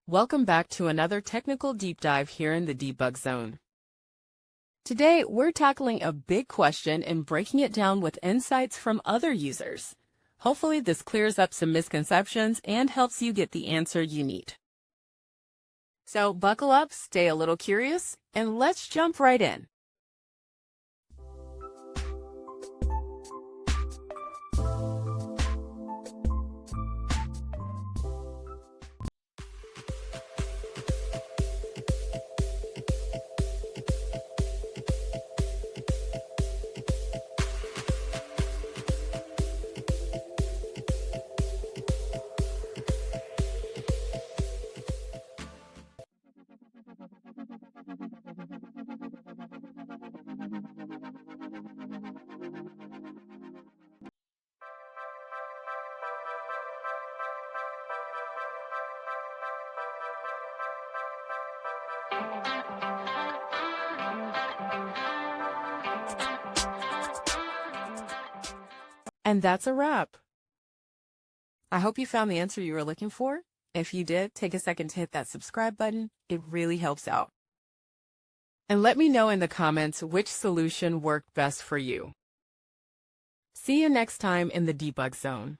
Welcome back to another technical deep dive here in the debug zone. Today, we're tackling a big question and breaking it down with insights from other users. Hopefully, this clears up some misconceptions and helps you get the answer you need. So buckle up, stay a little curious, and let's jump right in. And that's a wrap. I hope you found the answer you were looking for. If you did, take a second to hit that subscribe button. It really helps out. And let me know in the comments which solution worked best for you. See you next time in the debug zone.